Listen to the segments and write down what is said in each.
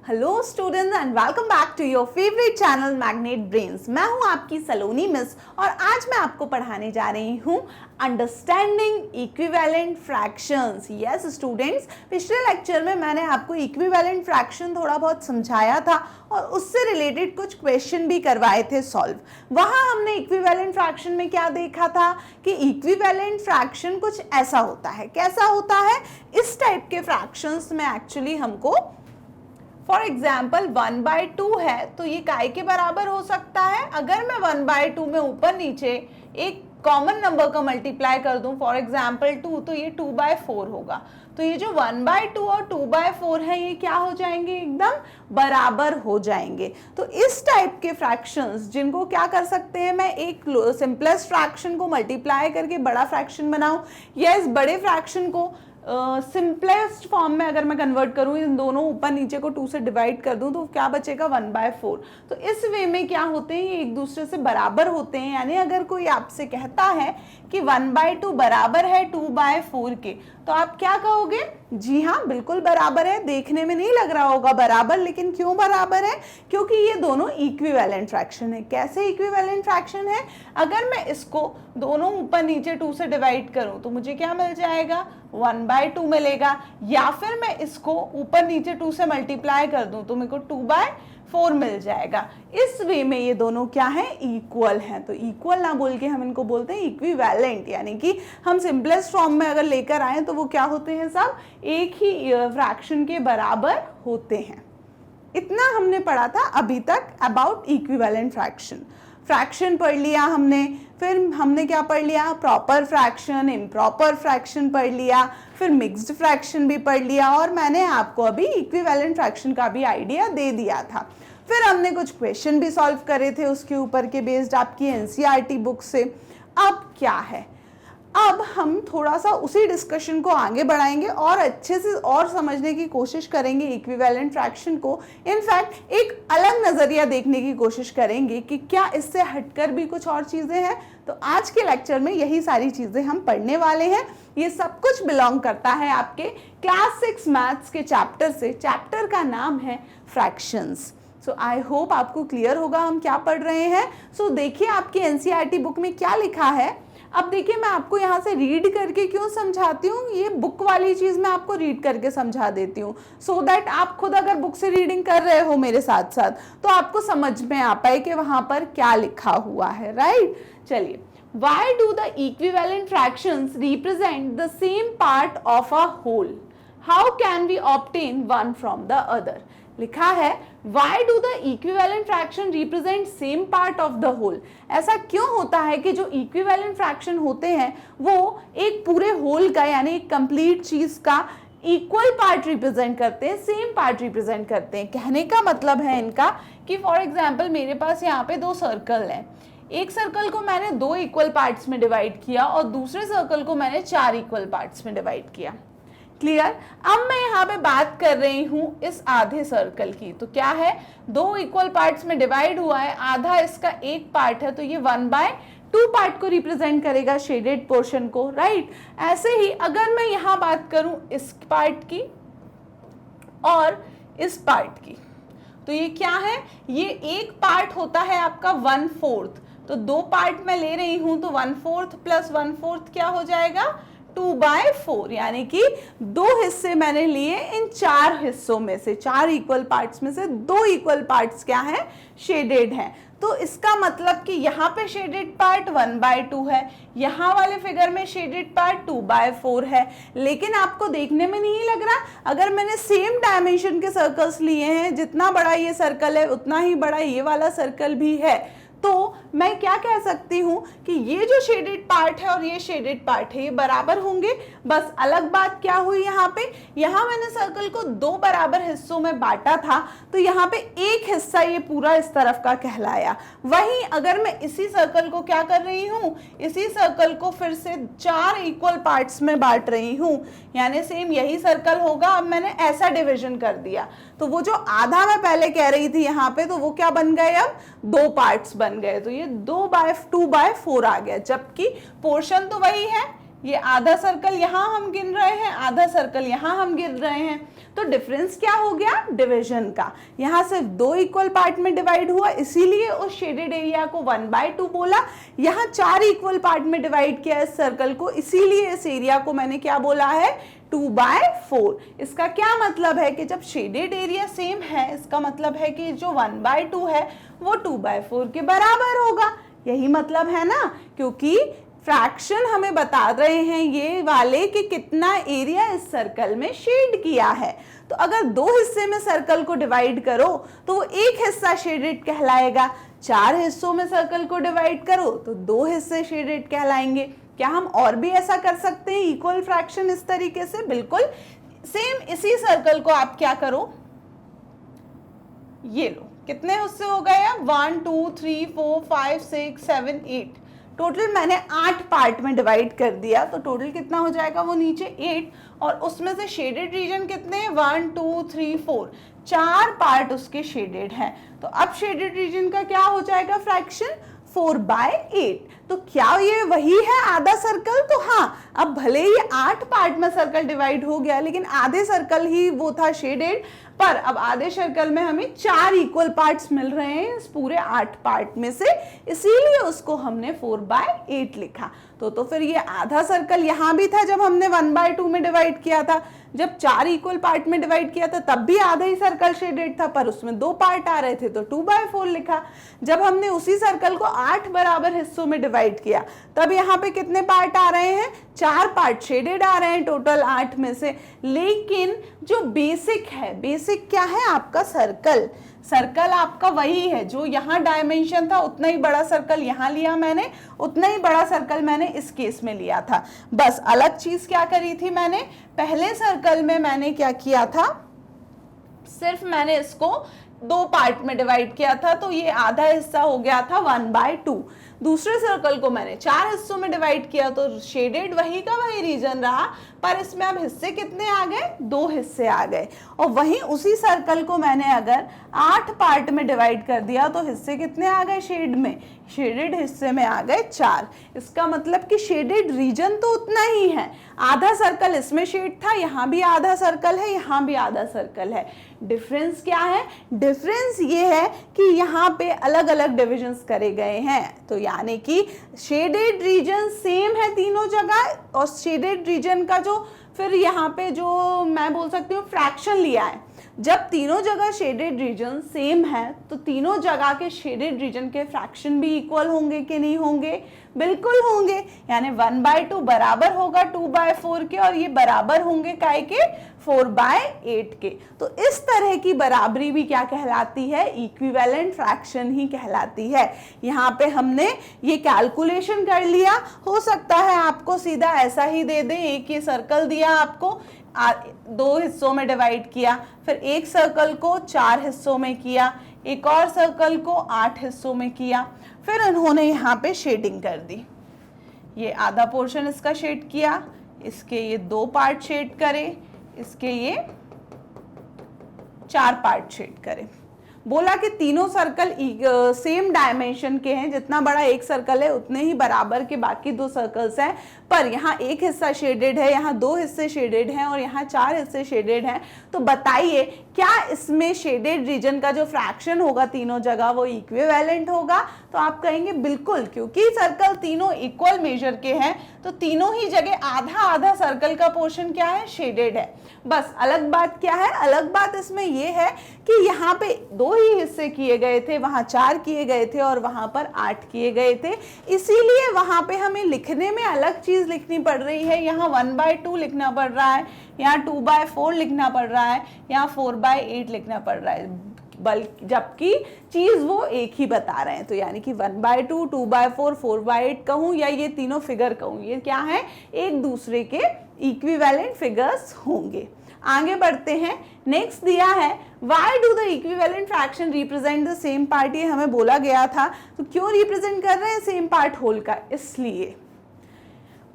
Hello students and welcome back to your favourite channel Magnet Brains. मैं हूं आपकी सलोनी miss और आज मैं आपको पढ़ाने जा रही हूं understanding equivalent fractions. Yes students, पिछले लेक्चर में मैंने आपको इक्विवेलेंट फ्रैक्शन थोड़ा बहुत समझाया था और उससे रिलेटेड कुछ क्वेश्चन भी करवाए थे सॉल्व। वहां हमने इक्विवेलेंट फ्रैक्शन में क्या देखा था कि इक्विवेलेंट फ्रैक्शन कुछ ऐसा होता है। कैसा होता है? इस टाइप के फ्रैक्शंस में एक्चुअली हमको फॉर एग्जाम्पल 1/2 है तो ये काय के बराबर हो सकता है। अगर मैं 1/2 में ऊपर नीचे एक कॉमन नंबर का मल्टीप्लाई कर दूं, फॉर एग्जाम्पल 2, तो ये 2/4 होगा। तो ये जो 1/2 और 2/4 है ये क्या हो जाएंगे? एकदम बराबर हो जाएंगे। तो इस टाइप के फ्रैक्शंस जिनको क्या कर सकते हैं, मैं एक सिंपलेस्ट फ्रैक्शन को मल्टीप्लाई करके बड़ा फ्रैक्शन बनाऊं या इस बड़े फ्रैक्शन को सिंपलेस्ट फॉर्म में अगर मैं कन्वर्ट करूं, इन दोनों ऊपर नीचे को 2 से डिवाइड कर दूं तो क्या बचेगा? 1/4। तो इस वे में क्या होते हैं, ये एक दूसरे से बराबर होते हैं। यानी अगर कोई आपसे कहता है कि 1/2 बराबर है 2/4 के, तो आप क्या कहोगे? जी हाँ, बिल्कुल बराबर है। देखने में नहीं लग रहा होगा बराबर, लेकिन क्यों बराबर है? क्योंकि ये दोनों इक्विवेलेंट फ्रैक्शन है। कैसे इक्विवेलेंट फ्रैक्शन है? अगर मैं इसको दोनों ऊपर नीचे 2 से डिवाइड करूं तो मुझे क्या मिल जाएगा? 1/2 मिलेगा। या फिर मैं इसको ऊपर नीचे 2 से मल्टीप्लाई कर दूं तो मेरे को 2/4 मिल जाएगा। इस वे में ये दोनों क्या है? इक्वल हैं। तो इक्वल ना बोल के हम इनको बोलते हैं इक्विवेलेंट, यानी कि हम सिंपलेस्ट फॉर्म में अगर लेकर आए तो वो क्या होते हैं? सब एक ही फ्रैक्शन के बराबर होते हैं। इतना हमने पढ़ा था अभी तक अबाउट इक्विवेलेंट फ्रैक्शन। फ्रैक्शन पढ़ लिया हमने, फिर हमने क्या पढ़ लिया? प्रॉपर फ्रैक्शन, इम्प्रॉपर फ्रैक्शन पढ़ लिया, फिर मिक्स्ड फ्रैक्शन भी पढ़ लिया और मैंने आपको अभी इक्विवेलेंट फ्रैक्शन का भी आइडिया दे दिया था। फिर हमने कुछ क्वेश्चन भी सॉल्व करे थे उसके ऊपर के बेस्ड आपकी एनसीईआरटी बुक से। अब क्या है, अब हम थोड़ा सा उसी डिस्कशन को आगे बढ़ाएंगे और अच्छे से और समझने की कोशिश करेंगे इक्विवेलेंट फ्रैक्शन को। इनफैक्ट एक अलग नज़रिया देखने की कोशिश करेंगे कि क्या इससे हटकर भी कुछ और चीज़ें हैं। तो आज के लेक्चर में यही सारी चीज़ें हम पढ़ने वाले हैं। ये सब कुछ बिलोंग करता है आपके क्लास 6 मैथ्स के चैप्टर से। चैप्टर का नाम है फ्रैक्शंस। सो आई होप आपको क्लियर होगा हम क्या पढ़ रहे हैं। सो देखिए आपकी एनसीईआरटी बुक में क्या लिखा है। अब देखिए मैं आपको यहाँ से रीड करके क्यों समझाती हूँ, ये बुक वाली चीज़ मैं आपको रीड करके समझा देती हूँ सो दैट आप खुद अगर बुक से रीडिंग कर रहे हो मेरे साथ साथ तो आपको समझ में आ पाए कि वहाँ पर क्या लिखा हुआ है। राइट, चलिए। Why do the equivalent fractions represent the same part of a whole? How can we obtain one from the other? लिखा है Why do the equivalent fraction represent same part of the whole? ऐसा क्यों होता है कि जो equivalent fraction होते हैं वो एक पूरे होल का यानी एक कंप्लीट चीज का इक्वल पार्ट रिप्रेजेंट करते हैं, सेम पार्ट रिप्रेजेंट करते हैं। कहने का मतलब है इनका कि फॉर एग्जाम्पल मेरे पास यहाँ पे 2 सर्कल हैं। एक सर्कल को मैंने 2 इक्वल पार्ट्स में डिवाइड किया और दूसरे सर्कल को मैंने 4 इक्वल पार्ट्स में डिवाइड किया। क्लियर? अब मैं यहाँ पे बात कर रही हूँ इस आधे सर्कल की। तो क्या है, 2 इक्वल पार्ट्स में डिवाइड हुआ है, आधा इसका एक पार्ट है तो ये 1/2 पार्ट को रिप्रेजेंट करेगा, शेडेड पोर्शन को। राइट, ऐसे ही अगर मैं यहाँ बात करूँ इस पार्ट की और इस पार्ट की तो ये क्या है, ये एक पार्ट होता है आपका 1/4। तो 2 पार्ट में ले रही हूं तो 1/4 प्लस 1/4 क्या हो जाएगा? 2/4। यानी कि 2 हिस्से मैंने लिए, इन 4 हिस्सों में से 4 इक्वल पार्ट्स में से 2 इक्वल पार्ट्स क्या है? शेडेड हैं। तो इसका मतलब कि यहाँ पे शेडेड पार्ट 1/2 है, यहाँ वाले फिगर में शेडेड पार्ट 2/4 है। लेकिन आपको देखने में नहीं लग रहा, अगर मैंने सेम डायमेंशन के सर्कल्स लिए हैं, जितना बड़ा ये सर्कल है उतना ही बड़ा ये वाला सर्कल भी है, तो मैं क्या कह सकती हूँ कि ये जो शेडेड पार्ट है और ये शेडेड पार्ट है ये बराबर होंगे। बस अलग बात क्या हुई यहाँ पे, यहाँ मैंने सर्कल को 2 बराबर हिस्सों में बांटा था तो यहाँ पे एक हिस्सा ये पूरा इस तरफ का कहलाया। वहीं अगर मैं इसी सर्कल को क्या कर रही हूँ, इसी सर्कल को फिर से 4 इक्वल पार्ट्स में बांट रही हूँ, यानी सेम यही सर्कल होगा। अब मैंने ऐसा डिविजन कर दिया तो वो जो आधा मैं पहले कह रही थी यहाँ पे, तो वो क्या बन गए? अब 2 पार्ट्स बन गए। तो ये 2/4 आ गया, जबकि पोर्शन तो वही है। ये आधा सर्कल यहाँ हम गिन रहे हैं, आधा सर्कल यहाँ हम गिन रहे हैं। तो डिफरेंस क्या हो गया, डिवीजन का। यहाँ सिर्फ 2 इक्वल पार्ट में डिवाइड हुआ, इसीलिए उस शेडेड एरिया को 1/2 बोला। यहाँ 4 इक्वल पार्ट में डिवाइड किया इस सर्कल को, इसीलिए इस एरिया को मैंने क्या बोला है, 2/4। इसका क्या मतलब है कि जब शेडेड एरिया सेम है, इसका मतलब है कि जो 1/2 है वो 2/4 के बराबर होगा। यही मतलब है ना, क्योंकि फ्रैक्शन हमें बता रहे हैं ये वाले कि कितना एरिया इस सर्कल में शेड किया है। तो अगर 2 हिस्से में सर्कल को डिवाइड करो तो वो एक हिस्सा शेडेड कहलाएगा, 4 हिस्सों में सर्कल को डिवाइड करो तो 2 हिस्से शेडेड कहलाएंगे। क्या हम और भी ऐसा कर सकते हैं इक्वल फ्रैक्शन इस तरीके से? बिल्कुल सेम। इसी सर्कल को आप क्या करो, ये लो, कितने हिस्से हो गए अब, 1 2 3 4 5 6 7 8, टोटल मैंने 8 पार्ट में डिवाइड कर दिया। तो टोटल कितना हो जाएगा वो नीचे 8, और उसमें से शेडेड रीजन कितने, 1 2 3 4, 4 पार्ट उसके शेडेड हैं। तो अब शेडेड रीजन का क्या हो जाएगा फ्रैक्शन, 4/8। तो क्या ये वही है आधा सर्कल? तो हाँ, अब भले ही 8 पार्ट में सर्कल डिवाइड हो गया, लेकिन आधे सर्कल ही वो था शेडेड, पर अब आधे सर्कल में हमें 4 इक्वल पार्ट्स मिल रहे हैं इस पूरे 8 पार्ट में से, इसीलिए उसको हमने 4/8 लिखा। तो फिर ये आधा सर्कल यहाँ भी था जब हमने 1/2 में डिवाइड किया था, जब 4 इक्वल पार्ट में डिवाइड किया था तब भी आधा ही सर्कल शेडेड था, पर उसमें 2 पार्ट आ रहे थे तो 2/4 लिखा। जब हमने उसी सर्कल को 8 बराबर हिस्सों में डिवाइड किया तब यहाँ पे कितने पार्ट आ रहे हैं, 4 पार्ट शेडेड आ रहे हैं टोटल 8 में से। लेकिन जो बेसिक है, बेसिक क्या है आपका, सर्कल। सर्कल आपका वही है, जो यहाँ डायमेंशन था उतना ही बड़ा सर्कल यहाँ लिया मैंने, उतना ही बड़ा सर्कल मैंने इस केस में लिया था। बस अलग चीज क्या करी थी मैंने, पहले सर्कल में मैंने क्या किया था, सिर्फ मैंने इसको 2 पार्ट में डिवाइड किया था, तो ये आधा हिस्सा हो गया था 1/2। दूसरे सर्कल को मैंने 4 हिस्सों में डिवाइड किया, तो शेडेड वही का वही रीजन रहा, पर इसमें अब हिस्से कितने आ गए, 2 हिस्से आ गए। और वहीं उसी सर्कल को मैंने अगर 8 पार्ट में डिवाइड कर दिया तो हिस्से कितने आ गए शेड में, शेडेड हिस्से में आ गए 4। इसका मतलब कि शेडेड रीजन तो उतना ही है, आधा सर्कल इसमें शेड था, यहाँ भी आधा सर्कल है, यहाँ भी आधा सर्कल है। डिफरेंस क्या है, डिफरेंस ये है कि यहाँ पे अलग अलग डिविजन्स करे गए हैं। तो यानी कि शेडेड रीजन सेम है तीनों जगह, और शेडेड रीजन का जो फिर यहाँ पे जो मैं बोल सकती हूँ फ्रैक्शन लिया है, जब तीनों जगह शेडेड रीजन सेम है तो तीनों जगह के शेडेड रीजन के फ्रैक्शन भी इक्वल होंगे कि नहीं होंगे, बिल्कुल होंगे। यानी 1/2 बराबर होगा 2/4 के, और ये बराबर होंगे काय के, 4/8 के। तो इस तरह की बराबरी भी क्या कहलाती है, इक्विवेलेंट फ्रैक्शन ही कहलाती है। यहाँ पे हमने ये कैलकुलेशन कर लिया, हो सकता है आपको सीधा ऐसा ही दे दे, एक ये सर्कल दिया आपको, 2 हिस्सों में डिवाइड किया, फिर एक सर्कल को 4 हिस्सों में किया, एक और सर्कल को 8 हिस्सों में किया, फिर उन्होंने यहाँ पे शेडिंग कर दी। ये आधा पोर्शन इसका शेड किया, इसके ये 2 पार्ट शेड करे, इसके ये 4 पार्ट शेड करे। बोला कि तीनों सर्कल सेम डायमेंशन के हैं, जितना बड़ा एक सर्कल है उतने ही बराबर के बाकी 2 सर्कल्स हैं, पर यहाँ एक हिस्सा शेडेड है, यहाँ 2 हिस्से शेडेड हैं और यहाँ 4 हिस्से शेडेड हैं। तो बताइए क्या इसमें शेडेड रीजन का जो फ्रैक्शन होगा तीनों जगह वो इक्विवेलेंट होगा? तो आप कहेंगे बिल्कुल, क्योंकि सर्कल तीनों इक्वल मेजर के हैं, तो तीनों ही जगह आधा आधा सर्कल का पोर्शन क्या है, शेडेड है। बस अलग बात क्या है, अलग बात इसमें यह है कि यहाँ पे 2 ही हिस्से किए गए थे, वहां 4 किए गए थे और वहां पर 8 किए गए थे, इसीलिए वहां पे हमें लिखने में अलग चीज लिखनी पड़ रही है। यहाँ 1/2 लिखना पड़ रहा है, यहाँ 2/4 लिखना पड़ रहा है, यहाँ 4/8 लिखना पड़ रहा है, बल्कि जबकि चीज वो एक ही बता रहे हैं। तो यानी कि 1/2, 2/4, 4/8 कहूँ या ये तीनों फिगर कहूँ, ये क्या है, एक दूसरे के इक्विवेलेंट फिगर्स होंगे। आगे बढ़ते हैं, नेक्स्ट दिया है why do the equivalent fraction represent the same part. ये हमें बोला गया था, तो क्यों रिप्रेजेंट कर रहे हैं सेम पार्ट होल का, इसलिए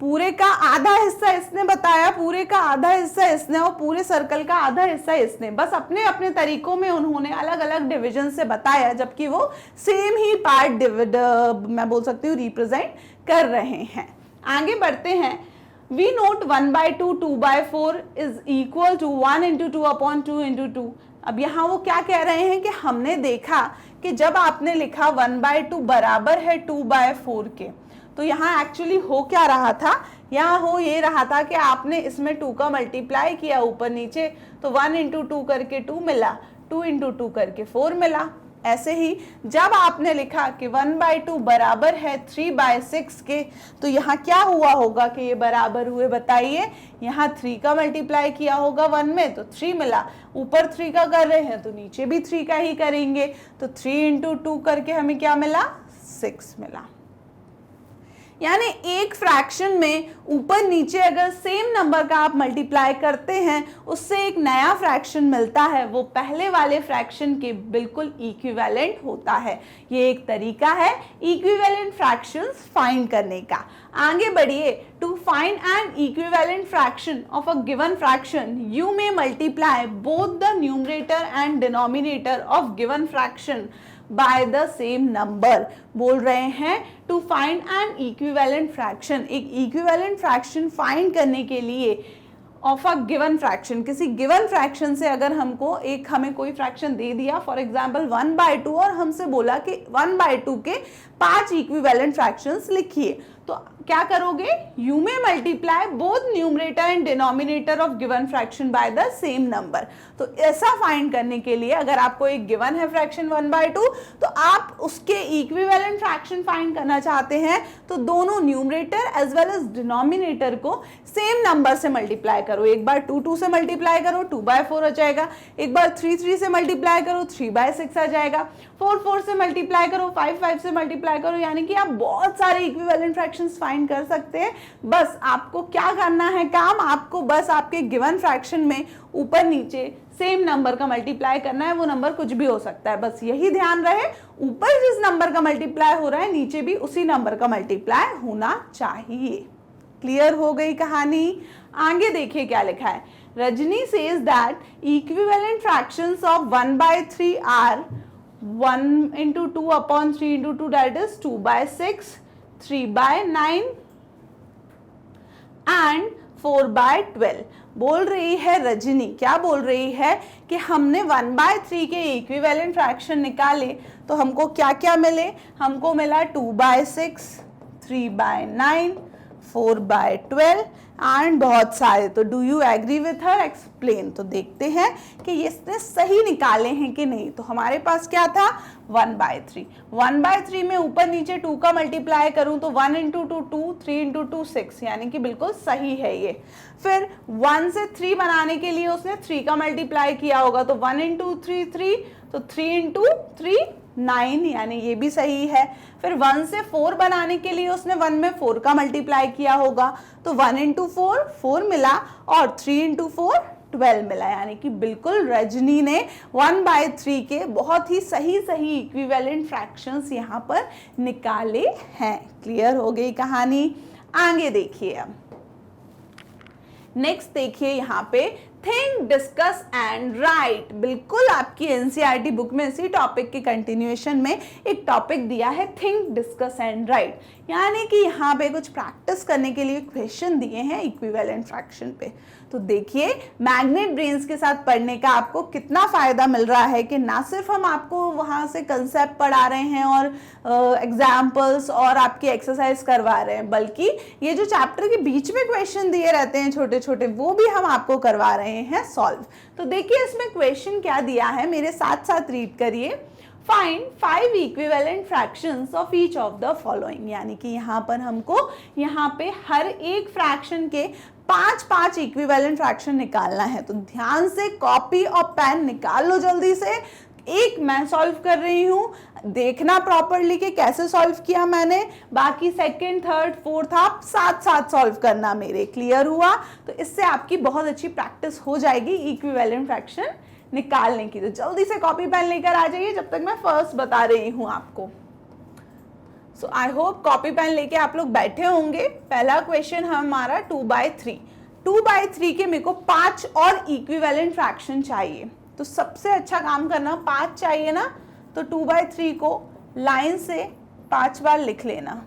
पूरे का आधा हिस्सा इसने बताया, पूरे का आधा हिस्सा इसने, और पूरे सर्कल का आधा हिस्सा इसने, बस अपने अपने तरीकों में उन्होंने अलग अलग डिवीजन से बताया, जबकि वो सेम ही पार्ट मैं बोल सकती हूँ रिप्रेजेंट कर रहे हैं। आगे बढ़ते हैं, we note 1/2 2/4 is equal to 1 into 2 upon 2 into 2। अब यहाँ वो क्या कह रहे हैं कि हमने देखा कि जब आपने लिखा 1/2 बराबर है 2/4 के, तो यहाँ एक्चुअली हो क्या रहा था, यहाँ हो ये रहा था कि आपने इसमें 2 का मल्टीप्लाई किया ऊपर नीचे, तो 1 इंटू 2 करके 2 मिला, 2 इंटू 2 करके 4 मिला। ऐसे ही जब आपने लिखा कि 1/2 बराबर है 3/6 के, तो यहाँ क्या हुआ होगा कि ये बराबर हुए, बताइए। यहाँ 3 का मल्टीप्लाई किया होगा 1 में, तो 3 मिला, ऊपर 3 का कर रहे हैं तो नीचे भी 3 का ही करेंगे, तो 3 इंटू 2 करके हमें क्या मिला, 6 मिला। यानी एक फ्रैक्शन में ऊपर नीचे अगर सेम नंबर का आप मल्टीप्लाई करते हैं, उससे एक नया फ्रैक्शन मिलता है, वो पहले वाले फ्रैक्शन के बिल्कुल इक्विवेलेंट होता है। ये एक तरीका है इक्विवेलेंट फ्रैक्शंस फाइंड करने का। आगे बढ़िए। To find an equivalent fraction of a given fraction you may multiply both the numerator and denominator of given fraction by the same number. बोल रहे हैं to find an equivalent fraction, एक equivalent fraction find करने के लिए of a given fraction, किसी given fraction से अगर हमको हमें कोई फ्रैक्शन दे दिया, फॉर एग्जांपल 1/2, और हमसे बोला कि 1/2 के 5 इक्विवेलेंट फ्रैक्शंस लिखिए, तो क्या करोगे, यू में multiply both numerator and denominator of given fraction by the same number. तो ऐसा फाइंड करने के लिए अगर आपको एक गिवन है फ्रैक्शन 1/2, तो आप उसके इक्विवेलेंट फ्रैक्शन फाइंड करना चाहते हैं, तो दोनों numerator as well as denominator को सेम नंबर से मल्टीप्लाई करो। एक बार 2 से मल्टीप्लाई करो, 2/4 आ जाएगा। एक बार 3 से मल्टीप्लाई करो, 3/6 आ जाएगा। 4 से मल्टीप्लाई करो, 5 से मल्टीप्लाई करो, यानी कि आप बहुत सारे इक्विवेलेंट फ्रैक्शंस फाइंड कर सकते हैं। बस आपको क्या करना है काम, आपको बस आपके गिवन फ्रैक्शन में ऊपर नीचे सेम नंबर का मल्टीप्लाई करना है। वो नंबर कुछ भी हो सकता है, बस यही ध्यान रहे, ऊपर जिस नंबर का मल्टीप्लाई हो रहा है नीचे भी उसी नंबर का मल्टीप्लाई होना चाहिए। क्लियर हो गई कहानी। आगे देखिए क्या लिखा है। Rajni says that equivalent fractions ऑफ 1/3 are 1 into 2 upon 3 into 2, that is 2/6, 3/9 and 4/12। बोल रही है रजनी, क्या बोल रही है कि हमने 1/3 के इक्विवेलेंट फ्रैक्शन निकाले, तो हमको क्या क्या मिले, हमको मिला 2/6, 3/9, 4/12 एंड बहुत सारे। तो do you agree with her, explain. तो देखते हैं कि इसने सही निकाले हैं कि नहीं। तो हमारे पास क्या था, 1/3। 1/3 में ऊपर नीचे 2 का मल्टीप्लाई करूं तो 1 इंटू 2 2, 3 इंटू 2 6, यानी कि बिल्कुल सही है ये। फिर 1 से 3 बनाने के लिए उसने 3 का मल्टीप्लाई किया होगा, तो 1 इंटू 3 3, तो 3 इंटू 3 9, यानी ये भी सही है। फिर 1 से 4 बनाने के लिए उसने 1 में 4 का मल्टीप्लाई किया होगा, तो 1 इंटू 4 4 मिला, और 3 इंटू 4 12 मिला, यानी कि बिल्कुल रजनी ने 1/3 के बहुत ही सही इक्विवेलेंट फ्रैक्शंस यहाँ पर निकाले हैं। क्लियर हो गई कहानी। आगे देखिए। अब नेक्स्ट देखिए यहाँ पे थिंक, डिस्कस एंड राइट। बिल्कुल आपकी एनसीईआरटी बुक में इसी टॉपिक के कंटिन्यूएशन में एक टॉपिक दिया है थिंक, डिस्कस एंड राइट, यानी कि यहाँ पे कुछ प्रैक्टिस करने के लिए क्वेश्चन दिए हैं इक्विवेलेंट फ्रैक्शन पे। तो देखिए मैग्नेट ब्रेन्स के साथ पढ़ने का आपको कितना फायदा मिल रहा है कि ना सिर्फ हम आपको वहाँ से कंसेप्ट पढ़ा रहे हैं और एग्जाम्पल्स और आपकी एक्सरसाइज करवा रहे हैं, बल्कि ये जो चैप्टर के बीच में क्वेश्चन दिए रहते हैं छोटे छोटे, वो भी हम आपको करवा रहे हैं सॉल्व। तो देखिए इसमें क्वेश्चन क्या दिया है, मेरे साथ साथ रीड करिए। Find 5 equivalent fractions of each of the following, यानी कि यहाँ पर हमको यहाँ पे हर एक फ्रैक्शन के 5 इक्विवेलेंट फ्रैक्शन निकालना है। तो ध्यान से कॉपी और पेन निकाल लो जल्दी से। एक मैं सॉल्व कर रही हूँ, देखना प्रॉपरली कि कैसे सॉल्व किया मैंने, बाकी सेकंड, थर्ड, फोर्थ आप साथ साथ सॉल्व करना मेरे। क्लियर हुआ? तो इससे आपकी बहुत अच्छी प्रैक्टिस हो जाएगी इक्विवेलेंट फ्रैक्शन निकालने की। तो जल्दी से कॉपी पेन लेकर आ जाइए जब तक मैं फर्स्ट बता रही हूँ आपको। सो आई होप कॉपी पेन लेके आप लोग बैठे होंगे। पहला क्वेश्चन हमारा 2/3। 2/3 के मेरे को 5 और इक्विवेलेंट फ्रैक्शन चाहिए। तो सबसे अच्छा काम करना, 5 चाहिए ना, तो 2/3 को लाइन से 5 बार लिख लेना।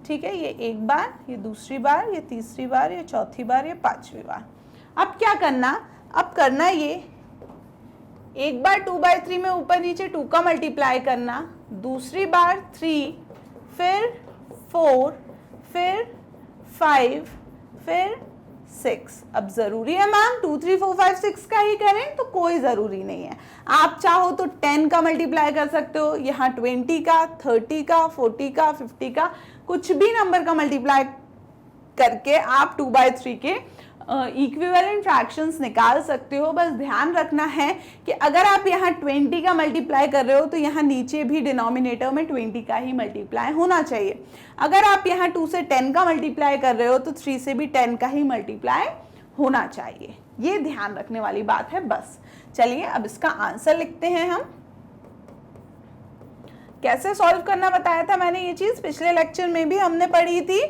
ठीक है, ये एक बार, ये दूसरी बार, ये तीसरी बार, ये चौथी बार, ये पांचवी बार। अब क्या करना, अब करना ये एक बार 2/3 में ऊपर नीचे 2 का मल्टीप्लाई करना, दूसरी बार 3, फिर 4, फिर 5, फिर 6। अब ज़रूरी है मैम 2 3 4 5 6 का ही करें? तो कोई ज़रूरी नहीं है। आप चाहो तो 10 का मल्टीप्लाई कर सकते हो, यहाँ 20 का, 30 का, 40 का, 50 का, कुछ भी नंबर का मल्टीप्लाई करके आप 2/3 के इक्विवेलेंट फ्रैक्शंस निकाल सकते हो। बस ध्यान रखना है कि अगर आप यहाँ 20 का मल्टीप्लाई कर रहे हो तो यहाँ नीचे भी डिनोमिनेटर में 20 का ही मल्टीप्लाई होना चाहिए। अगर आप यहाँ 2 से 10 का मल्टीप्लाई कर रहे हो तो 3 से भी 10 का ही मल्टीप्लाई होना चाहिए। ये ध्यान रखने वाली बात है बस। चलिए अब इसका आंसर लिखते हैं हम। कैसे सॉल्व करना बताया था मैंने, ये चीज पिछले लेक्चर में भी हमने पढ़ी थी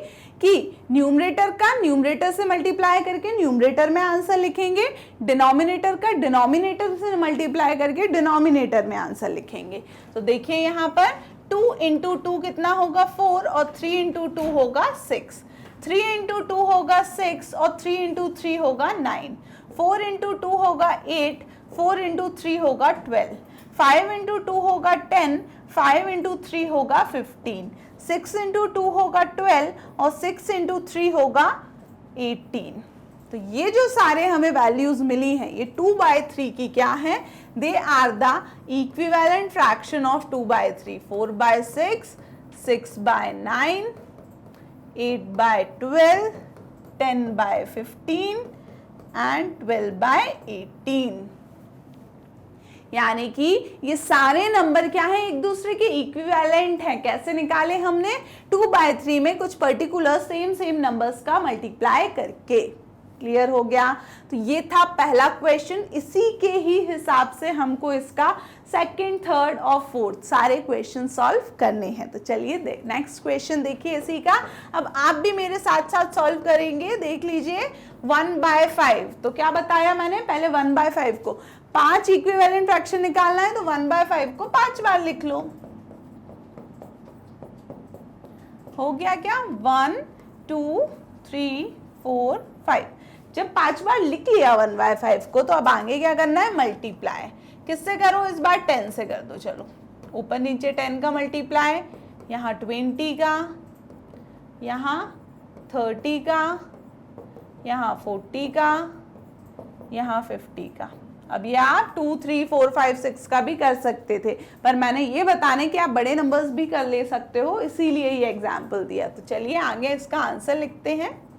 कि न्यूमरेटर का न्यूमरेटर से मल्टीप्लाई करके न्यूमरेटर में आंसर लिखेंगे, डिनोमिनेटर का डिनोमिनेटर से मल्टीप्लाई करके डिनोमिनेटर में आंसर लिखेंगे। तो देखिए यहाँ पर 2 × 2 कितना होगा 4 और 3 × 2 होगा 6, 3 × 2 होगा 6 और 3 × 3 होगा 9, 4 × 2 होगा 8, 4 × 3 होगा 12, 5 × 2 होगा 10, 5 × 3 होगा 15, 6 × 2 होगा 12 और 6 × 3 होगा 18। तो ये जो सारे हमें वैल्यूज मिली हैं ये 2/3 की क्या है, they are the equivalent fraction of 2/3, 4/6, 6/9, 8/12, 10/15 and 12/18। यानी कि ये सारे नंबर क्या है, एक दूसरे के इक्विवेलेंट हैं। कैसे निकाले हमने, 2/3 में कुछ पर्टिकुलर सेम नंबर्स का मल्टीप्लाई करके। क्लियर हो गया। तो ये था पहला क्वेश्चन, इसी के ही हिसाब से हमको इसका सेकंड, थर्ड और फोर्थ सारे क्वेश्चन सॉल्व करने हैं। तो चलिए नेक्स्ट क्वेश्चन देखिए इसी का। अब आप भी मेरे साथ साथ सॉल्व करेंगे, देख लीजिए 1/5। तो क्या बताया मैंने, पहले 1/5 को 5 इक्विवेलेंट फ्रैक्शन निकालना है तो 1/5 को 5 बार लिख लो। हो गया क्या, 1 2 3 4 5। जब 5 बार लिख लिया 1/5 को तो अब आगे क्या करना है, मल्टीप्लाई। किससे करो इस बार, 10 से कर दो। चलो ऊपर नीचे 10 का मल्टीप्लाई, यहाँ 20 का, यहाँ 30 का, यहाँ 40 का, यहाँ 50 का। अब ये आप 2 3 4 5 6 का भी कर सकते थे, पर मैंने ये बताने कि आप बड़े नंबर्स भी कर ले सकते हो, इसीलिए ये एग्जाम्पल दिया। तो चलिए आगे इसका आंसर लिखते हैं।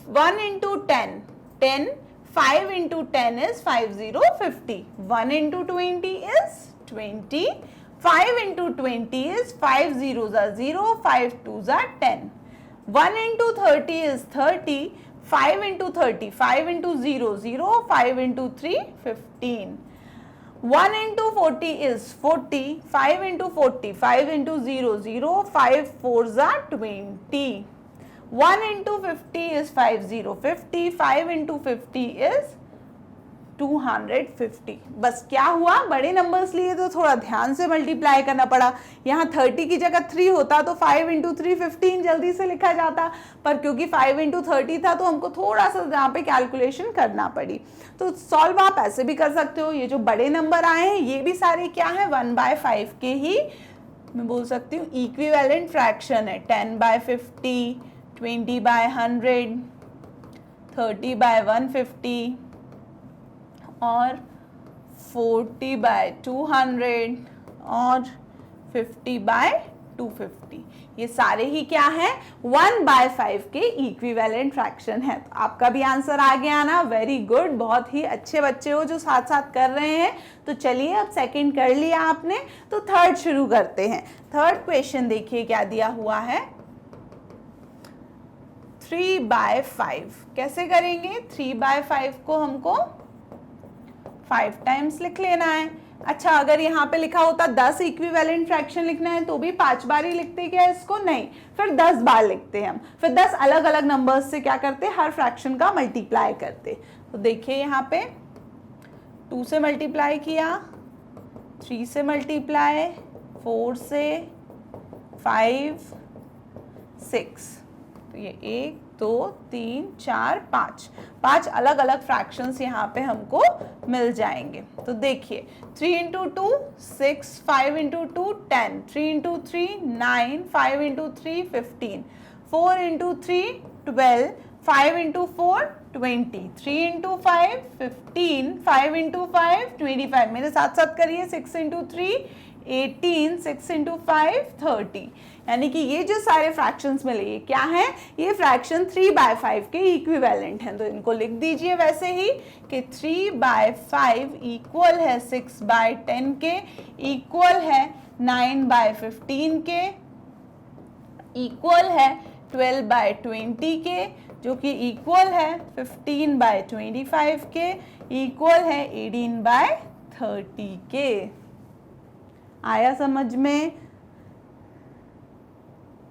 1 × 10, 10, 5 × 10 is 50, 50. 1 × 20 is 20, 5 × 20 is 5 zeros are 0, 5 twos are 10. 1 × 30 is 30, 5 × 30, 5 × 0, 0, 5 × 3, 15. 1 × 40 is 40, 5 × 40, 5 × 0, 0, 5 fours are 20. 1 × 50 is 50, 50, 5 × 50 is 250। बस क्या हुआ, बड़े नंबर्स लिए तो थोड़ा ध्यान से मल्टीप्लाई करना पड़ा। यहाँ 30 की जगह 3 होता तो 5 × 3 15 जल्दी से लिखा जाता, पर क्योंकि 5 × 30 था तो हमको थोड़ा सा यहाँ पे कैलकुलेशन करना पड़ी। तो सॉल्व आप ऐसे भी कर सकते हो। ये जो बड़े नंबर आए हैं ये भी सारे क्या है, 1/5 के ही मैं बोल सकती हूँ इक्विवेलेंट फ्रैक्शन है। 10/50, 20/100, 30/150 और 40/200 और 50/250। ये सारे ही क्या है, 1/5 के इक्विवेलेंट फ्रैक्शन है। तो आपका भी आंसर आ गया ना, वेरी गुड, बहुत ही अच्छे बच्चे हो जो साथ साथ कर रहे हैं। तो चलिए अब सेकंड कर लिया आपने, तो थर्ड शुरू करते हैं। थर्ड क्वेश्चन देखिए क्या दिया हुआ है, 3/5। कैसे करेंगे, 3/5 को हमको 5 टाइम्स लिख लेना है। अच्छा, अगर यहाँ पे लिखा होता 10 इक्विवेलेंट फ्रैक्शन लिखना है तो भी 5 बार ही लिखते क्या इसको, नहीं, फिर 10 बार लिखते हम, फिर 10 अलग अलग नंबर्स से क्या करते, हर फ्रैक्शन का मल्टीप्लाई करते। तो देखिए यहाँ पे 2 से मल्टीप्लाई किया, 3 से मल्टीप्लाई, 4 से 5 6, तो ये 1 2 3 4 5 अलग अलग फ्रैक्शंस यहाँ पे हमको मिल जाएंगे। तो देखिए 3 into 2 6, 5 into 2 10, 3 into 3 9, 5 into 3 15, 4 into 3 12, 5 into 4 20, 3 into 5 15, 5 into 5 25, मेरे साथ साथ करिए 6 इंटू 3 18, 6 इंटू 5 30, यानी कि ये जो सारे फ्रैक्शंस मिले ये क्या है, ये फ्रैक्शन 3/5 के इक्विवेलेंट हैं। तो इनको लिख दीजिए वैसे ही कि 3/5 इक्वल है 6/10 के, इक्वल है 9/15 के, इक्वल है 12/20 के, जो कि इक्वल है 15/25 के, इक्वल है 18/30 के। आया समझ में?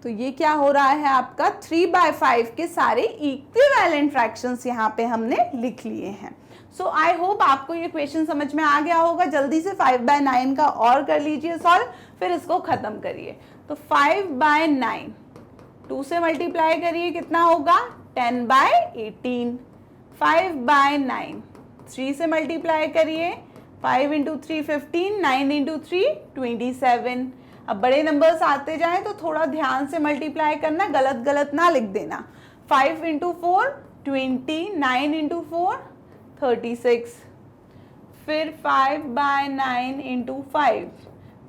तो ये क्या हो रहा है आपका 3/5 के सारे इक्विवेलेंट फ्रैक्शंस यहाँ पे हमने लिख लिए हैं। सो आई होप आपको ये क्वेश्चन समझ में आ गया होगा। जल्दी से 5/9 का और कर लीजिए सॉल्व, फिर इसको खत्म करिए। तो 5/9 2 से मल्टीप्लाई करिए, कितना होगा 10/18। 5/9 3 से मल्टीप्लाई करिए, 5 इंटू 3 15, 9 इंटू 3 27। अब बड़े नंबर्स आते जाएं तो थोड़ा ध्यान से मल्टीप्लाई करना, गलत गलत ना लिख देना। 5 इंटू 4 20, 9 इंटू 4 36, फिर 5/9 इंटू 5,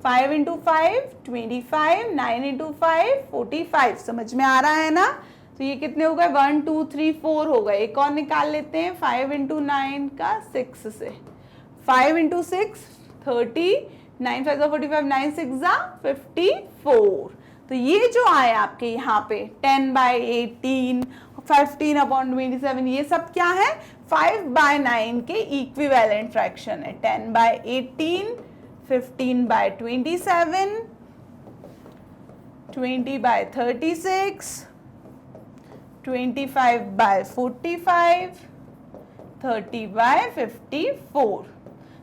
5 इंटू 5 25, 9 इंटू 5 45। समझ में आ रहा है ना? तो ये कितने हो गए 1 2 3 4 हो गए। एक और निकाल लेते हैं 5 इंटू 9 का 6 से, 5 इंटू 6 30, 9 5 45, 9 6 54। तो ये जो आए आपके यहाँ पे 10/18, 15/27, ये सब क्या है 5/9 के इक्विवेलेंट फ्रैक्शन है। 10/18, 15/27, 20/36, 25/45, 30/54।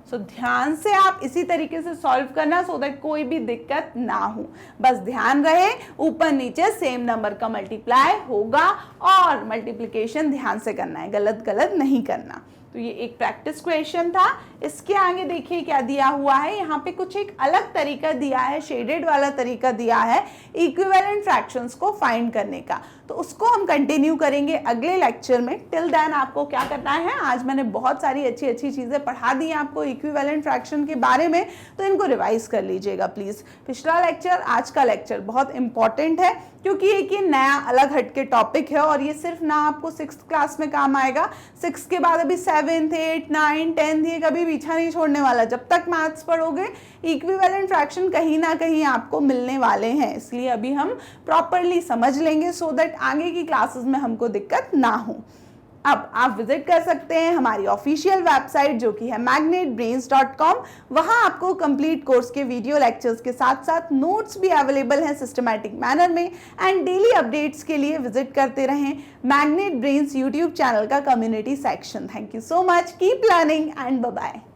सो ध्यान से आप इसी तरीके से सॉल्व करना सो दैट कोई भी दिक्कत ना हो। बस ध्यान रहे ऊपर नीचे सेम नंबर का मल्टीप्लाई होगा और मल्टीप्लिकेशन ध्यान से करना है, गलत गलत नहीं करना। तो ये एक प्रैक्टिस क्वेश्चन था। इसके आगे देखिए क्या दिया हुआ है, यहाँ पे कुछ एक अलग तरीका दिया है, शेडेड वाला तरीका दिया है इक्विवेलेंट फ्रैक्शंस को फाइंड करने का। तो उसको हम कंटिन्यू करेंगे अगले लेक्चर में। टिल देन आपको क्या करना है, आज मैंने बहुत सारी अच्छी अच्छी चीज़ें पढ़ा दी हैं आपको इक्विवेलेंट फ्रैक्शन के बारे में, तो इनको रिवाइज कर लीजिएगा प्लीज़। पिछला लेक्चर, आज का लेक्चर बहुत इंपॉर्टेंट है क्योंकि एक ये नया अलग हटके टॉपिक है और ये सिर्फ ना आपको 6th क्लास में काम आएगा, 6 के बाद अभी 7th 8th 9th 10th ये कभी पीछा नहीं छोड़ने वाला। जब तक मैथ्स पढ़ोगे इक्विवेलेंट फ्रैक्शन कहीं ना कहीं आपको मिलने वाले हैं, इसलिए अभी हम प्रॉपरली समझ लेंगे सो दैट आगे की क्लासेस में हमको दिक्कत ना हो। अब आप विजिट कर सकते हैं हमारी ऑफिशियल वेबसाइट जो कि है magnetbrains.com। वहाँ आपको कंप्लीट कोर्स के वीडियो लेक्चर्स के साथ साथ नोट्स भी अवेलेबल हैं सिस्टमैटिक मैनर में। एंड डेली अपडेट्स के लिए विजिट करते रहें मैग्नेट ब्रेन्स यूट्यूब चैनल का community section. Thank you so much, keep learning and bye bye.